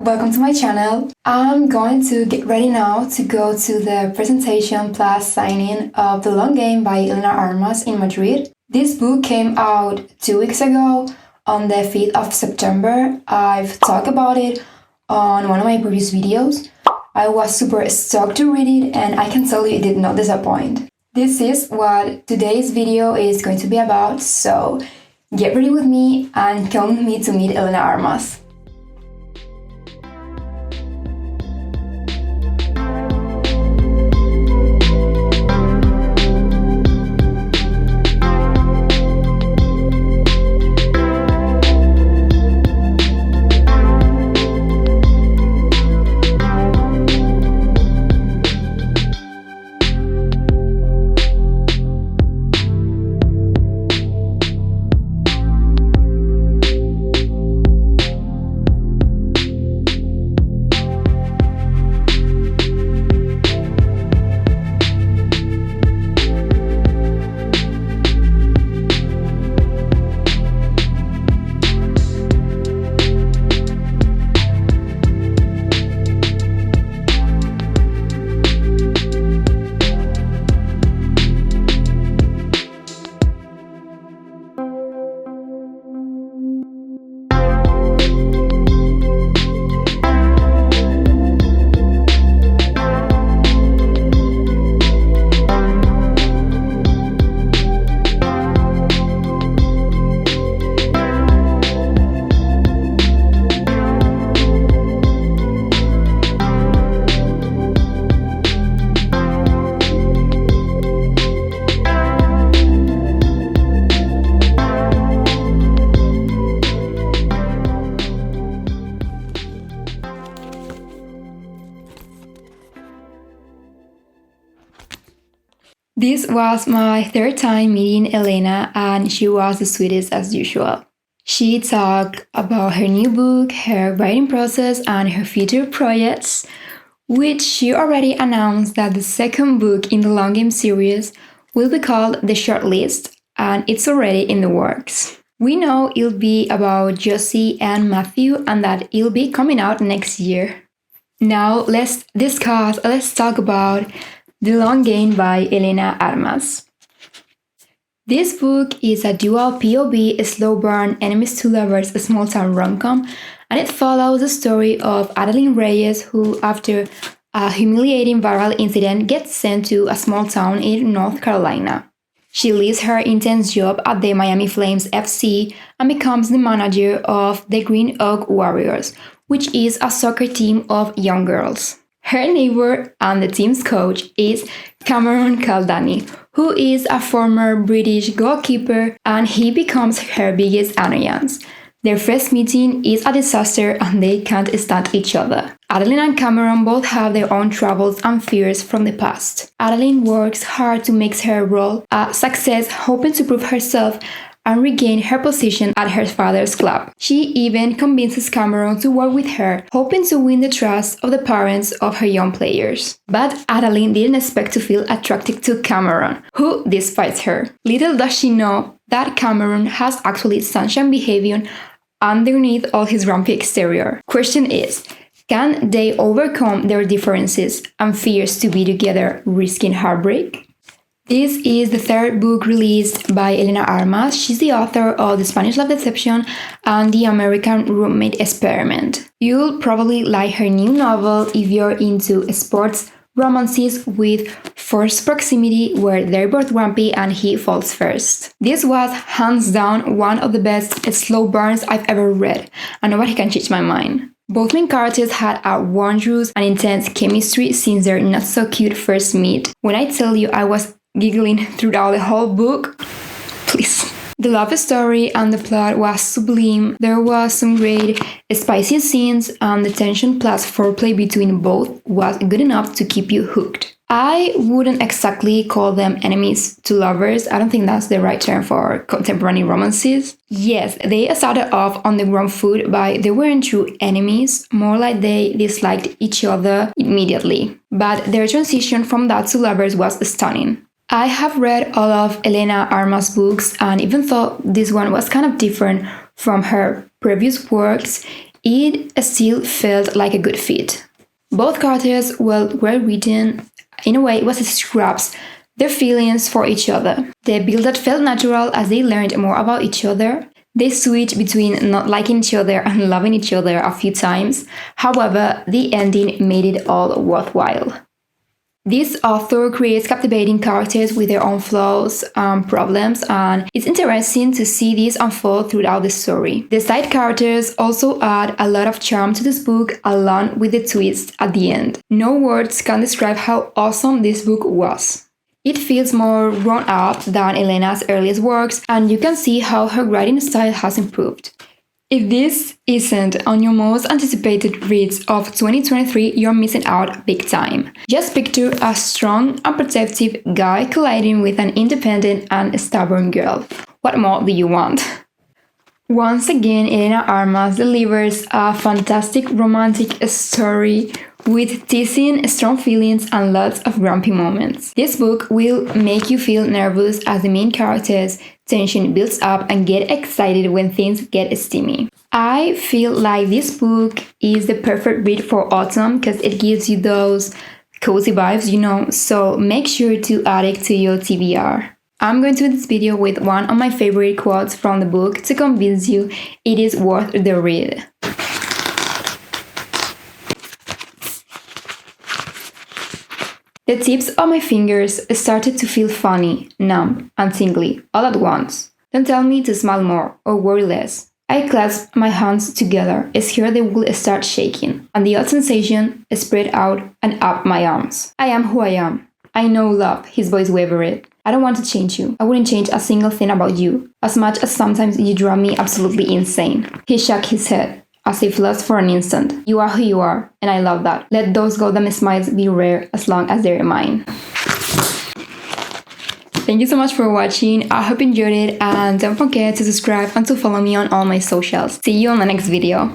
Welcome to my channel. I'm going to get ready now to go to the presentation plus signing of The Long Game by Elena Armas in Madrid. This book came out 2 weeks ago on the 5th of September. I've talked about it on one of my previous videos. I was super stoked to read it and I can tell you it did not disappoint. This is what today's video is going to be about, so get ready with me and come with me to meet Elena Armas. This was my third time meeting Elena and she was the sweetest as usual. She talked about her new book, her writing process and her future projects, which she already announced that the second book in the Long Game series will be called The Shortlist and it's already in the works. We know it'll be about Josie and Matthew and that it'll be coming out next year. Now let's talk about The Long Game by Elena Armas. This book is a dual POV, slow burn, enemies to lovers, small town rom-com, and it follows the story of Adeline Reyes, who after a humiliating viral incident gets sent to a small town in North Carolina. She leaves her intense job at the Miami Flames FC and becomes the manager of the Green Oak Warriors, which is a soccer team of young girls. Her neighbor and the team's coach is Cameron Caldani, who is a former British goalkeeper, and he becomes her biggest annoyance. Their first meeting is a disaster and they can't stand each other. Adeline and Cameron both have their own troubles and fears from the past. Adeline works hard to make her role a success, hoping to prove herself and regain her position at her father's club. She even convinces Cameron to work with her, hoping to win the trust of the parents of her young players. But Adeline didn't expect to feel attracted to Cameron, who despises her. Little does she know that Cameron has actually sunshine behavior underneath all his grumpy exterior. Question is, can they overcome their differences and fears to be together, risking heartbreak? This is the third book released by Elena Armas. She's the author of The Spanish Love Deception and The American Roommate Experiment. You'll probably like her new novel if you're into sports romances with forced proximity where they're both grumpy and he falls first. This was hands down one of the best slow burns I've ever read, and nobody can change my mind. Both main characters had a wondrous and intense chemistry since their not-so-cute first meet. When I tell you I was giggling throughout the whole book, please. The love story and the plot was sublime. There was some great spicy scenes and the tension plus foreplay between both was good enough to keep you hooked. I wouldn't exactly call them enemies to lovers. I don't think that's the right term for contemporary romances. Yes, they started off on the wrong foot, but they weren't true enemies, more like they disliked each other immediately. But their transition from that to lovers was stunning. I have read all of Elena Armas' books and even thought this one was kind of different from her previous works. it still felt like a good fit. Both characters were well written. In a way, it was a scraps their feelings for each other. The build-up felt natural as they learned more about each other. They switched between not liking each other and loving each other a few times. However, the ending made it all worthwhile. This author creates captivating characters with their own flaws and problems, and it's interesting to see this unfold throughout the story. The side characters also add a lot of charm to this book, along with the twist at the end. No words can describe how awesome this book was. It feels more grown up than Elena's earliest works, and you can see how her writing style has improved. If this isn't on your most anticipated reads of 2023, you're missing out big time. Just picture a strong and protective guy colliding with an independent and stubborn girl. What more do you want? Once again, Elena Armas delivers a fantastic romantic story with teasing, strong feelings, and lots of grumpy moments. This book will make you feel nervous as the main character's tension builds up and get excited when things get steamy. I feel like this book is the perfect read for autumn because it gives you those cozy vibes, so make sure to add it to your TBR. I'm going to end this video with one of my favorite quotes from the book to convince you it is worth the read. The tips of my fingers started to feel funny, numb, and tingly all at once. Don't tell me to smile more or worry less. I clasped my hands together, scared they would start shaking, and the odd sensation spread out and up my arms. I am who I am. I know love, his voice wavered. I don't want to change you. I wouldn't change a single thing about you, as much as sometimes you drive me absolutely insane. He shook his head, as if lost for an instant. You are who you are, and I love that. Let those golden smiles be rare as long as they're mine. Thank you so much for watching. I hope you enjoyed it, and don't forget to subscribe and to follow me on all my socials. See you on the next video.